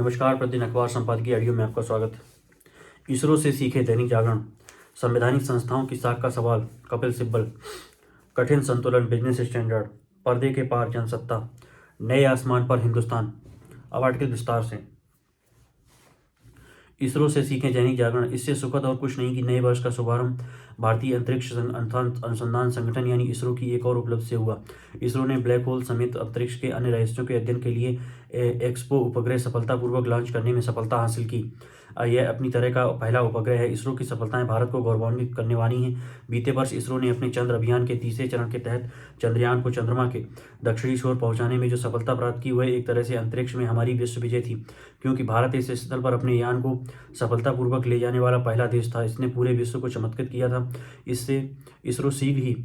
नमस्कार। प्रतिदिन अखबार संपादकीय ऑडियो में आपका स्वागत। इसरो से सीखे दैनिक जागरण। संवैधानिक संस्थाओं की साख का सवाल, कपिल सिब्बल। कठिन संतुलन, बिजनेस स्टैंडर्ड, पर्दे के पार जनसत्ता, नए आसमान पर हिंदुस्तान। अब आर्टिकल विस्तार से। इसरो से सीखें दैनिक जागरण। इससे सुखद और कुछ नहीं कि नए वर्ष का शुभारंभ भारतीय अंतरिक्ष अनुसंधान संगठन यानी इसरो की एक और उपलब्धि से हुआ। इसरो ने ब्लैक होल समेत अंतरिक्ष के अन्य रहस्यों के अध्ययन के लिए एक्सपो उपग्रह सफलतापूर्वक लॉन्च करने में सफलता हासिल की। यह अपनी तरह का पहला उपग्रह है। इसरो की सफलताएं भारत को गौरवान्वित करने वाली हैं। बीते वर्ष इसरो ने अपने चंद्र अभियान के तीसरे चरण के तहत चंद्रयान को चंद्रमा के दक्षिणी छोर पहुंचाने में जो सफलता प्राप्त की, वह एक तरह से अंतरिक्ष में हमारी विश्व विजय थी, क्योंकि भारत इस स्थल पर अपने यान को सफलतापूर्वक ले जाने वाला पहला देश था। इसने पूरे विश्व को चमत्कृत किया था। इससे इसरो शीघ्र ही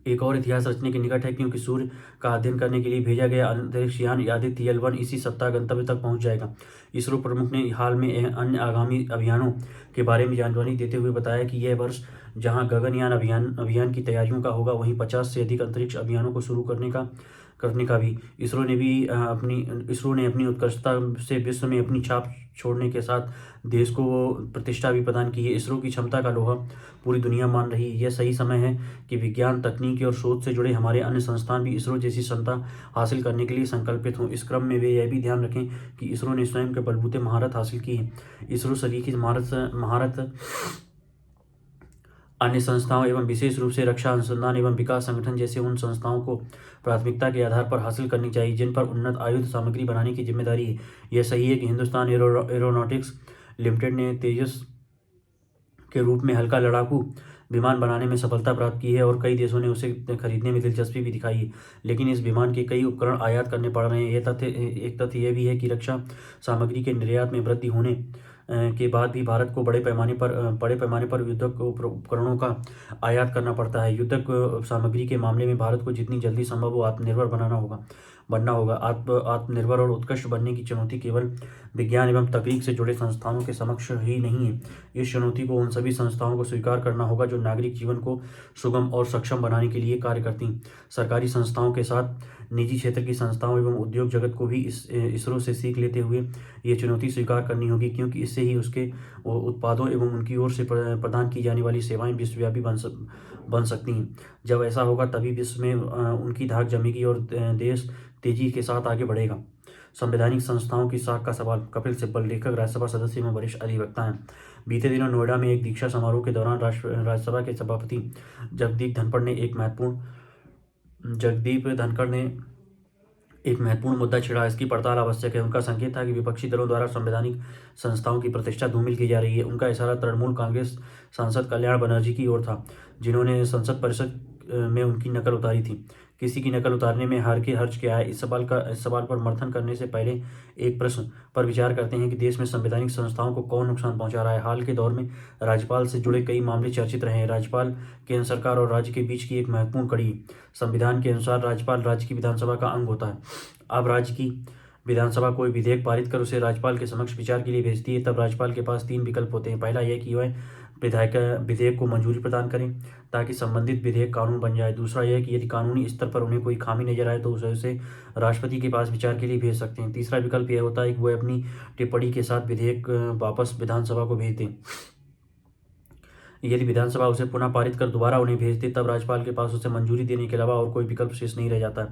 एक और इतिहास रचने के निकट है, क्योंकि सूर्य का अध्ययन करने के लिए भेजा गया अंतरिक्ष यान आदित्य L1 इसी सप्ताह गंतव्य तक पहुंच जाएगा। इसरो प्रमुख ने हाल में अन्य आगामी अभियानों के बारे में जानकारी देते हुए बताया कि यह वर्ष जहां गगनयान अभियान की तैयारियों का होगा, वहीं 50 से अधिक अंतरिक्ष अभियानों को शुरू करने का भी। इसरो ने अपनी उत्कृष्टता से विश्व में अपनी छाप छोड़ने के साथ देश को प्रतिष्ठा भी प्रदान की है। इसरो की क्षमता का लोहा पूरी दुनिया मान रही है। यह सही समय है कि विज्ञान, तकनीकी और शोध से जुड़े हमारे अन्य संस्थान भी इसरो जैसी क्षमता हासिल करने के लिए संकल्पित हों। इस क्रम में वे यह भी ध्यान रखें कि इसरो ने स्वयं के बलबूते महारत हासिल की है। इसरो सरीखी महारत अन्य संस्थाओं एवं विशेष रूप से रक्षा अनुसंधान एवं विकास संगठन जैसे उन संस्थाओं को प्राथमिकता के आधार पर हासिल करनी चाहिए जिन पर उन्नत आयुध सामग्री बनाने की जिम्मेदारी है। यह सही है कि हिंदुस्तान एरोनॉटिक्स लिमिटेड ने तेजस के रूप में हल्का लड़ाकू विमान बनाने में सफलता प्राप्त की है और कई देशों ने उसे खरीदने में दिलचस्पी भी दिखाई है, लेकिन इस विमान के कई उपकरण आयात करने पड़ रहे हैं। एक तथ्य यह भी है कि रक्षा सामग्री के निर्यात में वृद्धि होने के बाद भी भारत को बड़े पैमाने पर युद्धक उपकरणों का आयात करना पड़ता है। युद्धक सामग्री के मामले में भारत को जितनी जल्दी संभव हो आत्मनिर्भर बनना होगा। आत्मनिर्भर और उत्कृष्ट बनने की चुनौती केवल विज्ञान एवं तकनीक से जुड़े संस्थानों के समक्ष ही नहीं है। इस चुनौती को उन सभी संस्थाओं को स्वीकार करना होगा जो नागरिक जीवन को सुगम और सक्षम बनाने के लिए कार्य करती हैं। सरकारी संस्थाओं के साथ निजी क्षेत्र की संस्थाओं एवं उद्योग जगत को भी इसरो से सीख लेते हुए ये चुनौती स्वीकार करनी होगी, क्योंकि इससे ही उसके उत्पादों एवं उनकी ओर से प्रदान की जाने वाली सेवाएं विश्वव्यापी बन सकती हैं। जब ऐसा होगा तभी विश्व में उनकी धाक जमेगी और देश तेजी के साथ आगे बढ़ेगा। संवैधानिक संस्थाओं की साख का सवाल, कपिल सिब्बल। लेखक राज्यसभा सदस्य एवं वरिष्ठ अधिवक्ता हैं। बीते दिनों नोएडा में एक दीक्षा समारोह के दौरान राज्यसभा के सभापति जगदीप धनखड़ ने एक महत्वपूर्ण मुद्दा छिड़ा। इसकी पड़ताल आवश्यक है। उनका संकेत था कि विपक्षी दलों द्वारा संवैधानिक संस्थाओं की प्रतिष्ठा धूमिल की जा रही है। उनका इशारा तृणमूल कांग्रेस सांसद कल्याण बनर्जी की ओर था, जिन्होंने संसद परिषद में उनकी नकल उतारी थी। किसी की नकल उतारने में हर्ज क्या है? इस सवाल पर समर्थन करने से पहले एक प्रश्न पर विचार करते हैं कि देश में संवैधानिक संस्थाओं को कौन नुकसान पहुंचा रहा है। हाल के दौर में राज्यपाल से जुड़े कई मामले चर्चित रहे हैं। राज्यपाल केंद्र सरकार और राज्य के बीच की एक महत्वपूर्ण कड़ी। संविधान के अनुसार राज्यपाल राज्य की विधानसभा का अंग होता है। अब राज्य की विधानसभा कोई विधेयक पारित कर उसे राज्यपाल के समक्ष विचार के लिए भेजती है, तब राज्यपाल के पास 3 विकल्प होते हैं। पहला यह कि वह विधेयक को मंजूरी प्रदान करें ताकि संबंधित विधेयक कानून बन जाए। दूसरा यह कि यदि कानूनी स्तर पर उन्हें कोई खामी नजर आए तो उसे राष्ट्रपति के पास विचार के लिए भेज सकते हैं। तीसरा विकल्प यह होता है कि वह अपनी टिप्पणी के साथ विधेयक वापस विधानसभा को भेज दें। यदि विधानसभा उसे पुनः पारित कर दोबारा उन्हें भेज दे, तब राज्यपाल के पास उसे मंजूरी देने के अलावा और कोई विकल्प शेष नहीं रह जाता।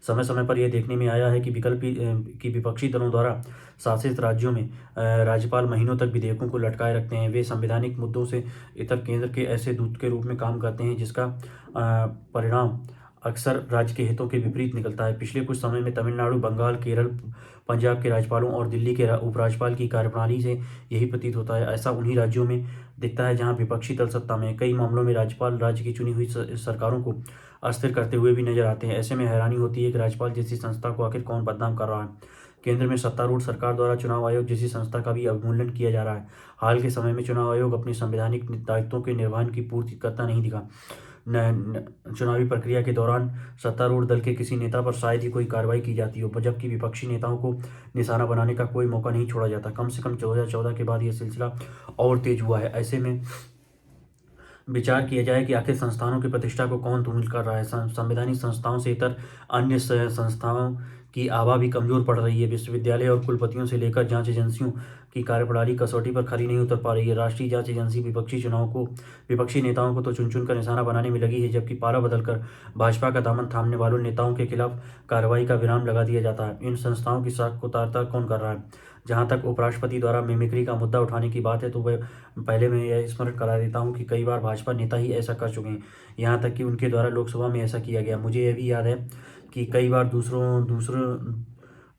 समय समय पर यह देखने में आया है कि विपक्षी दलों द्वारा शासित राज्यों में राज्यपाल महीनों तक विधेयकों को लटकाए रखते हैं। वे संवैधानिक मुद्दों से इतर केंद्र के ऐसे दूत के रूप में काम करते हैं जिसका परिणाम अक्सर राज्य के हितों के विपरीत निकलता है। पिछले कुछ समय में तमिलनाडु, बंगाल, केरल, पंजाब के राज्यपालों और दिल्ली के उपराज्यपाल की कार्यप्रणाली से यही प्रतीत होता है। ऐसा उन्हीं राज्यों में दिखता है जहां विपक्षी दल सत्ता में। कई मामलों में राज्यपाल राज्य की चुनी हुई सरकारों को अस्थिर करते हुए भी नजर आते हैं। ऐसे में हैरानी होती है कि राज्यपाल जैसी संस्था को आखिर कौन बदनाम कर रहा है। केंद्र में सत्तारूढ़ सरकार द्वारा चुनाव आयोग जैसी संस्था का भी अवमूल्यन किया जा रहा है। हाल के समय में चुनाव आयोग अपने संवैधानिक दायित्वों के निर्वहन की पूर्ति करता नहीं दिखा। चुनावी प्रक्रिया के दौरान सत्तारूढ़ दल के किसी नेता पर शायद ही कोई कार्रवाई की जाती हो, जबकि विपक्षी नेताओं को निशाना बनाने का कोई मौका नहीं छोड़ा जाता। कम से कम 2014 के बाद यह सिलसिला और तेज हुआ है। ऐसे में विचार किया जाए कि आखिर संस्थानों की प्रतिष्ठा को कौन धूमिल कर रहा है। संवैधानिक संस्थाओं से इतर अन्य संस्थाओं की आभा भी कमज़ोर पड़ रही है। विश्वविद्यालय और कुलपतियों से लेकर जांच एजेंसियों की कार्यप्रणाली कसौटी पर खरी नहीं उतर पा रही है। राष्ट्रीय जांच एजेंसी विपक्षी नेताओं को तो चुन चुन कर निशाना बनाने में लगी है, जबकि पारा बदलकर भाजपा का दामन थामने वालों नेताओं के खिलाफ कार्रवाई का विराम लगा दिया जाता है। इन संस्थाओं की साख को तार-तार कौन कर रहा है? जहाँ तक उपराष्ट्रपति द्वारा मिमिक्री का मुद्दा उठाने की बात है, तो वह पहले मैं यह स्मरण करा देता हूँ कि कई बार भाजपा नेता ही ऐसा कर चुके हैं। यहाँ तक कि उनके द्वारा लोकसभा में ऐसा किया गया। मुझे यह भी याद है कि कई बार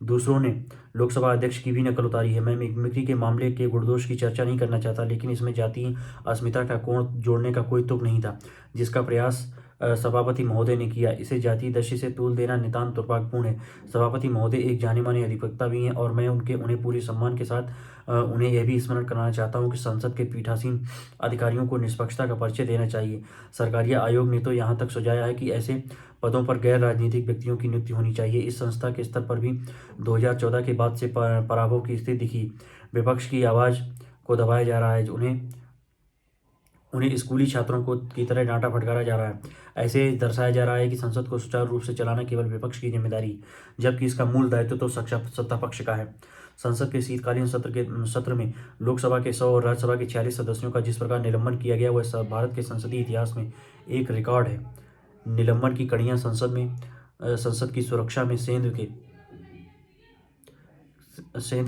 दूसरों ने लोकसभा अध्यक्ष की भी नकल उतारी है। मैं मिमिक्री के मामले के गुणदोष की चर्चा नहीं करना चाहता, लेकिन इसमें जातीय अस्मिता का कोण जोड़ने का कोई तुक नहीं था, जिसका प्रयास सभापति महोदय ने किया। इसे जातीय दृष्टि से तूल देना नितांत दुर्भाग्यपूर्ण है। सभापति महोदय एक जाने-माने अधिवक्ता भी हैं, और मैं उन्हें पूरे सम्मान के साथ उन्हें यह भी स्मरण कराना चाहता हूं कि संसद के पीठासीन अधिकारियों को निष्पक्षता का परिचय देना चाहिए। सरकारिया आयोग ने तो यहाँ तक सुझाया है कि ऐसे पदों पर गैर राजनीतिक व्यक्तियों की नियुक्ति होनी चाहिए। इस संस्था के स्तर पर भी 2014 के बाद से पराभव की स्थिति दिखी। विपक्ष की आवाज़ को दबाया जा रहा है, उन्हें स्कूली छात्रों को की तरह डांटा फटकारा जा रहा है। ऐसे दर्शाया जा रहा है कि संसद को सुचारू रूप से चलाना केवल विपक्ष की जिम्मेदारी, जबकि इसका मूल दायित्व तो सत्ता पक्ष का है। संसद के शीतकालीन सत्र में लोकसभा के 100 और राज्यसभा के 46 सदस्यों का जिस प्रकार निलंबन किया गया, वह भारत के संसदीय इतिहास में एक रिकॉर्ड है। निलंबन की कड़ियाँ संसद की सुरक्षा में सेंध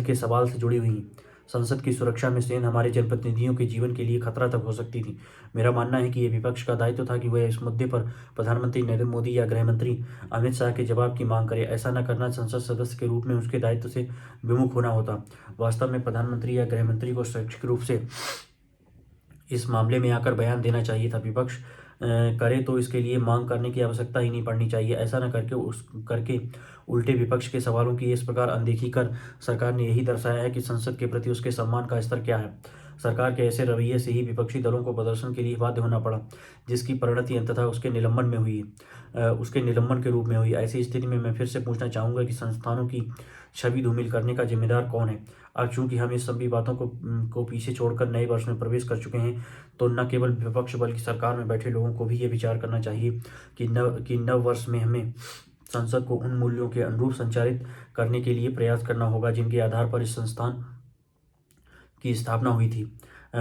के सवाल से जुड़ी हुई हैं। संसद की सुरक्षा में सेंध हमारे जनप्रतिनिधियों के जीवन के लिए खतरा तक हो सकती थी। मेरा मानना है कि यह विपक्ष का दायित्व था कि वह इस मुद्दे पर प्रधानमंत्री नरेंद्र मोदी या गृह मंत्री अमित शाह के जवाब की मांग करे। ऐसा न करना संसद सदस्य के रूप में उसके दायित्व से विमुख होना होता। वास्तव में प्रधानमंत्री या गृह मंत्री को शैक्षिक रूप से इस मामले में आकर बयान देना चाहिए था। विपक्ष करे तो इसके लिए मांग करने की आवश्यकता ही नहीं पड़नी चाहिए। ऐसा न करके उल्टे विपक्ष के सवालों की इस प्रकार अनदेखी कर सरकार ने यही दर्शाया है कि संसद के प्रति उसके सम्मान का स्तर क्या है। सरकार के ऐसे रवैये से ही विपक्षी दलों को प्रदर्शन के लिए बाध्य होना पड़ा, जिसकी परिणति अंततः उसके निलंबन के रूप में हुई। ऐसी स्थिति में मैं फिर से पूछना चाहूँगा कि संस्थानों की छवि धूमिल करने का जिम्मेदार कौन है। अब चूंकि हम इस सभी बातों को पीछे छोड़कर नए वर्ष में प्रवेश कर चुके हैं, तो न केवल विपक्ष बल्कि सरकार में बैठे लोगों को भी ये विचार करना चाहिए कि नव वर्ष में हमें संसद को उन मूल्यों के अनुरूप संचालित करने के लिए प्रयास करना होगा जिनके आधार पर इस संस्थान की स्थापना हुई थी।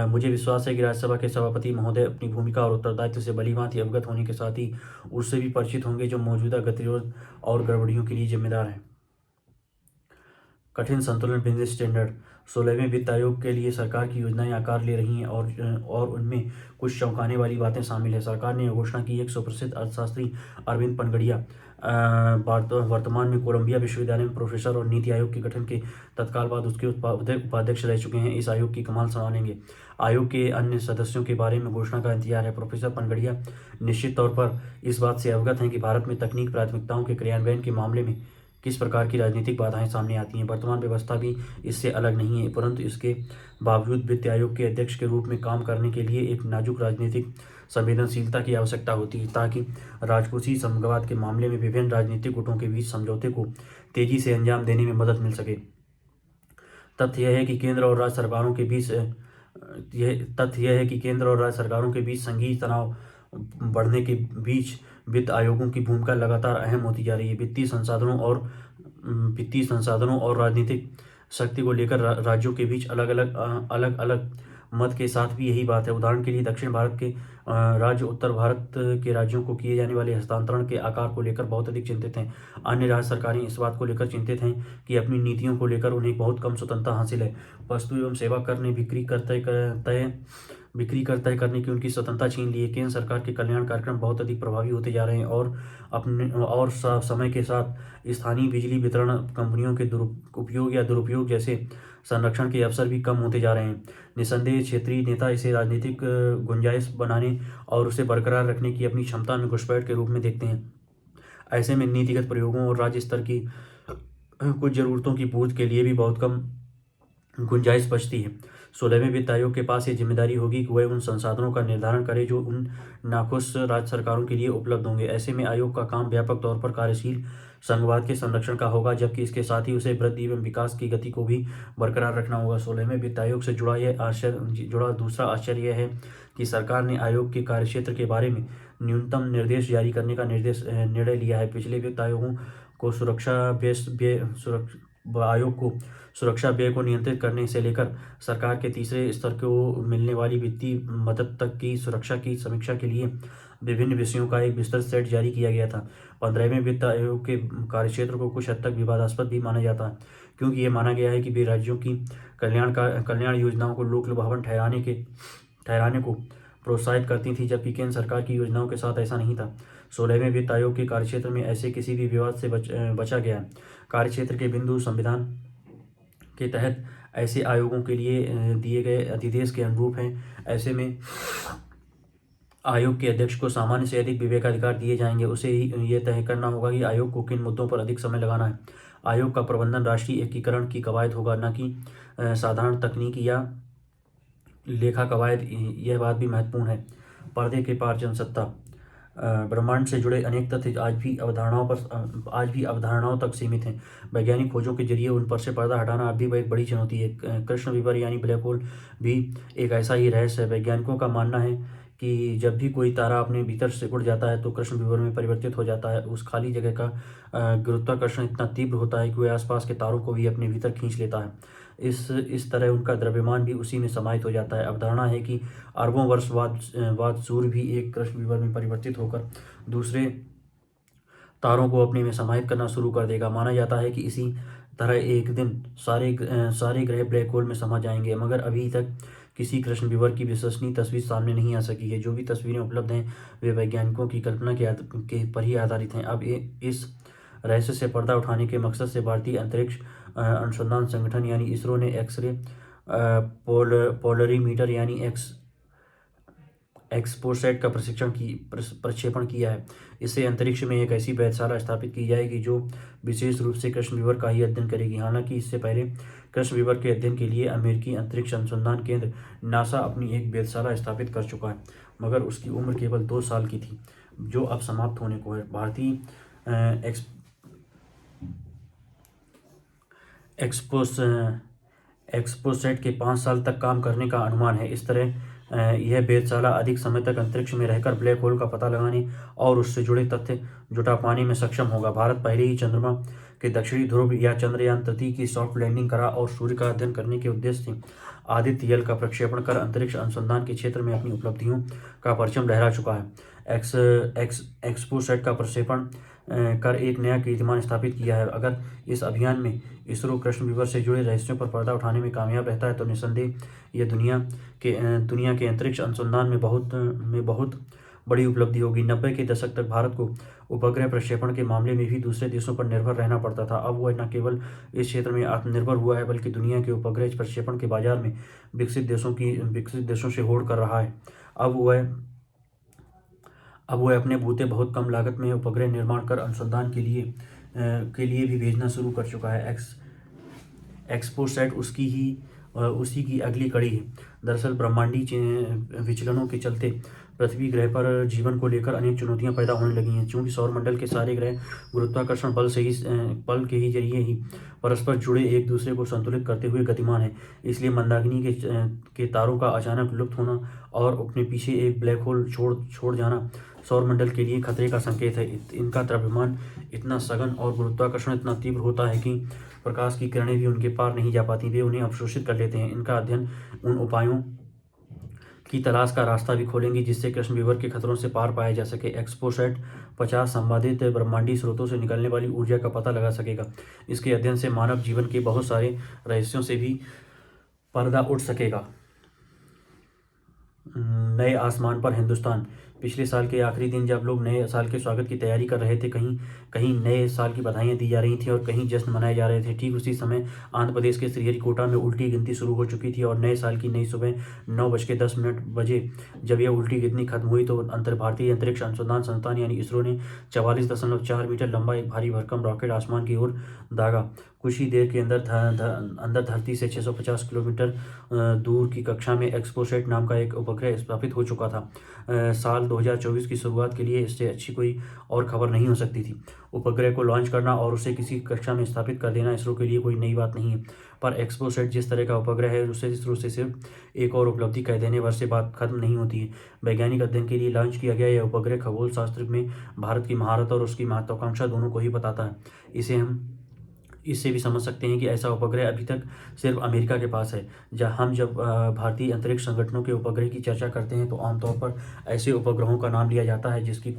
मुझे विश्वास है कि राज्यसभा के सभापति महोदय अपनी भूमिका और उत्तरदायित्व से भलीभांति अवगत होने के साथ ही उससे भी परिचित होंगे जो मौजूदा गतिरोध और गड़बड़ियों के लिए जिम्मेदार हैं। कठिन संतुलन बिजनेस स्टैंडर्ड 16वें वित्त आयोग के लिए सरकार की योजनाएं आकार ले रही हैं और उनमें कुछ चौंकाने वाली बातें शामिल है। सरकार ने घोषणा की एक सुप्रसिद्ध अर्थशास्त्री अरविंद पनगड़िया वर्तमान में कोलंबिया विश्वविद्यालय में प्रोफेसर और नीति आयोग के गठन के तत्काल बाद उसके उपाध्यक्ष रह चुके हैं। इस आयोग की कमान संभालेंगे। आयोग के अन्य सदस्यों के बारे में घोषणा का इंतजार है। प्रोफेसर पनगड़िया निश्चित तौर पर इस बात से अवगत हैं कि भारत में तकनीक प्राथमिकताओं के क्रियान्वयन के मामले में किस प्रकार की राजनीतिक बाधाएं सामने आती हैं। वर्तमान व्यवस्था भी इससे अलग नहीं है, परंतु इसके बावजूद वित्त आयोग के अध्यक्ष के रूप में काम करने के लिए एक नाजुक राजनीतिक संवेदनशीलता की आवश्यकता होती है, ताकि राजकोषीय संघवाद के मामले में विभिन्न राजनीतिक गुटों के बीच समझौते को तेजी से अंजाम देने में मदद मिल सके। तथ्य यह है कि केंद्र और राज्य सरकारों के बीच संघीय तनाव बढ़ने के बीच वित्त आयोगों की भूमिका लगातार अहम होती जा रही है। वित्तीय संसाधनों और राजनीतिक शक्ति को लेकर राज्यों के बीच अलग अलग मत के साथ भी यही बात है। उदाहरण के लिए दक्षिण भारत के राज्य उत्तर भारत के राज्यों को किए जाने वाले हस्तांतरण के आकार को लेकर बहुत अधिक चिंतित हैं। अन्य राज्य सरकारें इस बात को लेकर चिंतित हैं कि अपनी नीतियों को लेकर उन्हें बहुत कम स्वतंत्रता हासिल है। वस्तु एवं सेवा कर ने बिक्री कर तय करने की उनकी स्वतंत्रता छीन ली है। केंद्र सरकार के कल्याण कार्यक्रम बहुत अधिक प्रभावी होते जा रहे हैं और समय के साथ स्थानीय बिजली वितरण कंपनियों के उपयोग या दुरुपयोग जैसे संरक्षण के अवसर भी कम होते जा रहे हैं। निसंदेह क्षेत्रीय नेता इसे राजनीतिक गुंजाइश बनाने और उसे बरकरार रखने की अपनी क्षमता में घुसपैठ के रूप में देखते हैं। ऐसे में नीतिगत प्रयोगों और राज्य स्तर की कुछ जरूरतों की पूर्ति के लिए भी बहुत कम गुंजाइश बचती है। 16वें वित्त आयोग के पास ये जिम्मेदारी होगी कि वह उन संसाधनों का निर्धारण करे जो उन नाखुश राज्य सरकारों के लिए उपलब्ध होंगे। ऐसे में आयोग का काम व्यापक तौर पर कार्यशील संघवाद के संरक्षण का होगा, जबकि इसके साथ ही उसे वृद्धि एवं विकास की गति को भी बरकरार रखना होगा। 16वें वित्त आयोग से जुड़ा दूसरा आश्चर्य यह है कि सरकार ने आयोग के कार्यक्षेत्र के बारे में न्यूनतम निर्देश जारी करने का निर्णय लिया है। पिछले वित्त आयोगों को आयोग को सुरक्षा व्यय को नियंत्रित करने से लेकर सरकार के तीसरे स्तर को मिलने वाली वित्तीय मदद तक की सुरक्षा की समीक्षा के लिए विभिन्न विषयों का एक विस्तृत सेट जारी किया गया था। 15वें वित्त आयोग के कार्यक्षेत्र को कुछ हद तक विवादास्पद भी माना जाता है, क्योंकि ये माना गया है कि वे राज्यों की कल्याण योजनाओं को लोक लुभावन ठहराने को प्रोत्साहित करती थी, जबकि केंद्र सरकार की योजनाओं के साथ ऐसा नहीं था। 16वें वित्त आयोग के कार्यक्षेत्र में ऐसे किसी भी विवाद से बचा गया है। कार्यक्षेत्र के बिंदु संविधान के तहत ऐसे आयोगों के लिए दिए गए अधिदेश के अनुरूप हैं। ऐसे में आयोग के अध्यक्ष को सामान्य से अधिक विवेकाधिकार दिए जाएंगे। उसे ही यह तय करना होगा कि आयोग को किन मुद्दों पर अधिक समय लगाना है। आयोग का प्रबंधन राष्ट्रीय एकीकरण की कवायद होगा, न कि साधारण तकनीकी या लेखा कवायद। यह बात भी महत्वपूर्ण है। पर्दे के पार जनसत्ता। ब्रह्मांड से जुड़े अनेक तथ्य आज भी अवधारणाओं तक सीमित हैं। वैज्ञानिक खोजों के जरिए उन पर से पर्दा हटाना अब भी एक बड़ी चुनौती है। कृष्ण विवर यानी ब्लैक होल भी एक ऐसा ही रहस्य है। वैज्ञानिकों का मानना है कि जब भी कोई तारा अपने भीतर से उड़ जाता है तो कृष्ण विवर में परिवर्तित हो जाता है। उस खाली जगह का गुरुत्वाकर्षण इतना तीव्र होता है कि वह आसपास के तारों को भी अपने भीतर खींच लेता है। इस तरह उनका द्रव्यमान भी उसी में समाहित हो जाता है। अवधारणा है कि अरबों वर्ष बाद सूर्य भी एक कृष्ण विवर में परिवर्तित होकर दूसरे तारों को अपने में समाहित करना शुरू कर देगा। माना जाता है कि इसी तरह एक दिन सारे ग्रह ब्लैक होल में समा जाएंगे, मगर अभी तक किसी कृष्ण विवर की विश्वसनीय तस्वीर सामने नहीं आ सकी है। जो भी तस्वीरें उपलब्ध हैं वे वैज्ञानिकों की कल्पना के पर ही आधारित हैं। अब इस रहस्य से पर्दा उठाने के मकसद से भारतीय अंतरिक्ष अनुसंधान संगठन यानी इसरो ने एक्सरे पोलरीमीटर यानी एक्सपोसैट का प्रक्षेपण किया है। इससे अंतरिक्ष में एक ऐसी वेधशाला स्थापित की जाएगी जो विशेष रूप से कृष्ण विवर का ही अध्ययन करेगी। हालांकि इससे पहले कृष्ण विवर के अध्ययन के लिए अमेरिकी अंतरिक्ष अनुसंधान केंद्र नासा अपनी एक वेधशाला स्थापित कर चुका है, मगर उसकी उम्र केवल 2 साल की थी, जो अब समाप्त होने को है। भारतीय एक्सपोसैट के 5 साल तक काम करने का अनुमान है। इस तरह यह वेधशाला अधिक समय तक अंतरिक्ष में रहकर ब्लैक होल का पता लगाने और उससे जुड़े तथ्य जुटा पाने में सक्षम होगा। भारत पहले ही चंद्रमा के दक्षिणी ध्रुव या चंद्रयान 3 की सॉफ्ट लैंडिंग करा और सूर्य का अध्ययन करने के उद्देश्य से आदित्य एल का प्रक्षेपण कर अंतरिक्ष अनुसंधान के क्षेत्र में अपनी उपलब्धियों का परचम लहरा चुका है। एक्सपोसैट का प्रक्षेपण कर एक नया कीर्तिमान स्थापित किया है। अगर इस अभियान में इसरो कृष्ण विवर से जुड़े रहस्यों पर पर्दा उठाने में कामयाब रहता है तो निस्संदेह यह दुनिया के अंतरिक्ष अनुसंधान में बहुत बड़ी उपलब्धि होगी। 90 के दशक तक भारत को उपग्रह प्रक्षेपण के मामले में भी दूसरे देशों पर निर्भर रहना पड़ता था। अब वह न केवल इस क्षेत्र में आत्मनिर्भर हुआ है, बल्कि दुनिया के उपग्रह प्रक्षेपण के बाजार में विकसित देशों से होड़ कर रहा है। अब वह अपने बूते बहुत कम लागत में उपग्रह निर्माण कर अनुसंधान के लिए भी भेजना शुरू कर चुका है। एक्सपोसैट उसी की अगली कड़ी है। दरअसल ब्रह्मांडीय विचलनों के चलते पृथ्वी ग्रह पर जीवन को लेकर अनेक चुनौतियां पैदा होने लगी हैं। चूंकि सौरमंडल के सारे ग्रह गुरुत्वाकर्षण बल के जरिए ही परस्पर जुड़े एक दूसरे को संतुलित करते हुए गतिमान है, इसलिए मंदाकिनी के तारों का अचानक लुप्त होना और अपने पीछे एक ब्लैक होल छोड़ जाना सौरमंडल के लिए खतरे का संकेत है। इनका द्रव्यमान इतना सघन और गुरुत्वाकर्षण इतना तीव्र होता है कि प्रकाश की किरणें भी उनके पार नहीं जा पाती, वे उन्हें अवशोषित कर लेते हैं। इनका अध्ययन उन उपायों की तलाश का रास्ता भी खोलेंगी जिससे कृष्ण विवर के खतरों से पार पाया जा सके। एक्सपोसैट 50 संवादित ब्रह्मांडीय स्रोतों से निकलने वाली ऊर्जा का पता लगा सकेगा। इसके अध्ययन से मानव जीवन के बहुत सारे रहस्यों से भी पर्दा उठ सकेगा। नए आसमान पर हिंदुस्तान। पिछले साल के आखिरी दिन जब लोग नए साल के स्वागत की तैयारी कर रहे थे, कहीं नए साल की बधाइयां दी जा रही थी और कहीं जश्न मनाए जा रहे थे, ठीक उसी समय आंध्र प्रदेश के श्रीहरिकोटा में उल्टी गिनती शुरू हो चुकी थी और नए साल की नई सुबह 9:10 बजे जब यह उल्टी गिनती खत्म हुई तो भारतीय अंतरिक्ष अनुसंधान संस्थान यानी इसरो ने 44.4 मीटर लंबा एक भारी भरकम रॉकेट आसमान की ओर दागा। कुछ ही देर के अंदर धरती से 650 किलोमीटर दूर की कक्षा में एक्सपोसैट नाम का एक उपग्रह स्थापित हो चुका था। साल 2024 की शुरुआत के लिए इससे अच्छी कोई और खबर नहीं हो सकती थी। उपग्रह को लॉन्च करना और उसे किसी कक्षा में स्थापित कर देना इसरो के लिए कोई नई बात नहीं है, पर एक्सपोसैट जिस तरह का उपग्रह है उसे इसरो से सिर्फ एक और उपलब्धि कह देने भर से बात खत्म नहीं होती है। वैज्ञानिक अध्ययन के लिए लॉन्च किया गया यह उपग्रह खगोल शास्त्र में भारत की महारत और उसकी महत्वाकांक्षा दोनों को ही बताता है। इसे हम इससे भी समझ सकते हैं कि ऐसा उपग्रह अभी तक सिर्फ अमेरिका के पास है। जब भारतीय अंतरिक्ष संगठनों के उपग्रह की चर्चा करते हैं तो आमतौर पर ऐसे उपग्रहों का नाम लिया जाता है जिसकी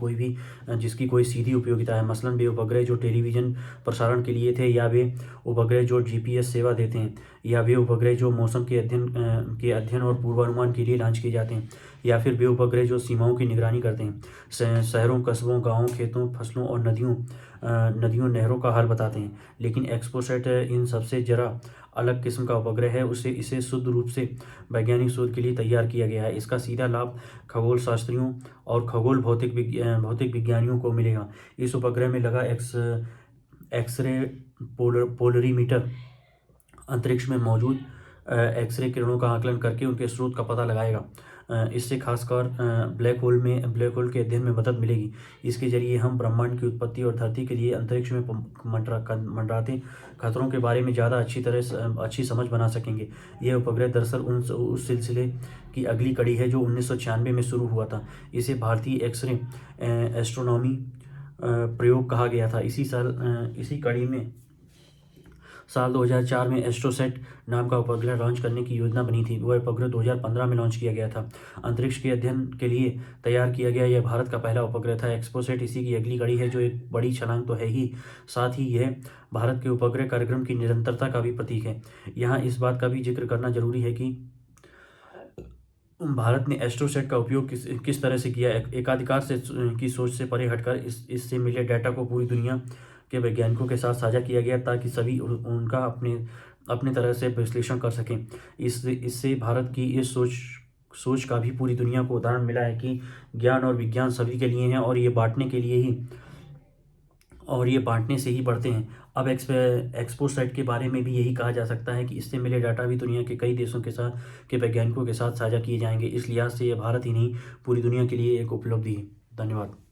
कोई सीधी उपयोगिता है। मसलन वे उपग्रह जो टेलीविज़न प्रसारण के लिए थे, या वे उपग्रह जो जीपीएस सेवा देते हैं, या वे उपग्रह जो मौसम के अध्ययन और पूर्वानुमान के लिए लॉन्च किए जाते हैं, या फिर वे उपग्रह जो सीमाओं की निगरानी करते हैं, शहरों, कस्बों, गाँवों, खेतों, फसलों और नदियों नहरों का हाल बताते हैं। लेकिन एक्सपोसैट इन सबसे जरा अलग किस्म का उपग्रह है। इसे शुद्ध रूप से वैज्ञानिक शोध के लिए तैयार किया गया है। इसका सीधा लाभ खगोल शास्त्रियों और खगोल भौतिक विज्ञानियों को मिलेगा। इस उपग्रह में लगा एक्सरे पोलरीमीटर अंतरिक्ष में मौजूद एक्सरे किरणों का आकलन करके उनके स्रोत का पता लगाएगा। इससे खासकर ब्लैक होल के अध्ययन में मदद मिलेगी। इसके जरिए हम ब्रह्मांड की उत्पत्ति और धरती के लिए अंतरिक्ष में मंडराते खतरों के बारे में ज़्यादा अच्छी समझ बना सकेंगे। यह उपग्रह दरअसल उस सिलसिले की अगली कड़ी है जो 1996 में शुरू हुआ था। इसे भारतीय एक्सरे एस्ट्रोनॉमी प्रयोग कहा गया था। इसी कड़ी में साल 2004 में एस्ट्रोसैट नाम का उपग्रह लॉन्च करने की योजना बनी थी। वह उपग्रह 2015 में लॉन्च किया गया था। अंतरिक्ष के अध्ययन के लिए तैयार किया गया यह भारत का पहला उपग्रह था। एक्सपोसैट इसी की अगली कड़ी है जो एक बड़ी छलांग तो है ही, साथ ही यह भारत के उपग्रह कार्यक्रम की निरंतरता का भी प्रतीक है। यहाँ इस बात का भी जिक्र करना जरूरी है कि भारत ने एस्ट्रोसैट का उपयोग किस तरह से किया। एकाधिकार की सोच से परे हटकर इससे मिले डाटा को पूरी दुनिया के वैज्ञानिकों के साथ साझा किया गया ताकि सभी उनका अपने तरह से विश्लेषण कर सकें। इससे भारत की इस सोच का भी पूरी दुनिया को उदाहरण मिला है कि ज्ञान और विज्ञान सभी के लिए हैं और ये बांटने से ही बढ़ते हैं। अब एक्सपोसैट के बारे में भी यही कहा जा सकता है कि इससे मिले डाटा भी दुनिया के कई देशों के वैज्ञानिकों के साथ साझा किए जाएंगे। इस लिहाज से यह भारत ही नहीं पूरी दुनिया के लिए एक उपलब्धि है। धन्यवाद।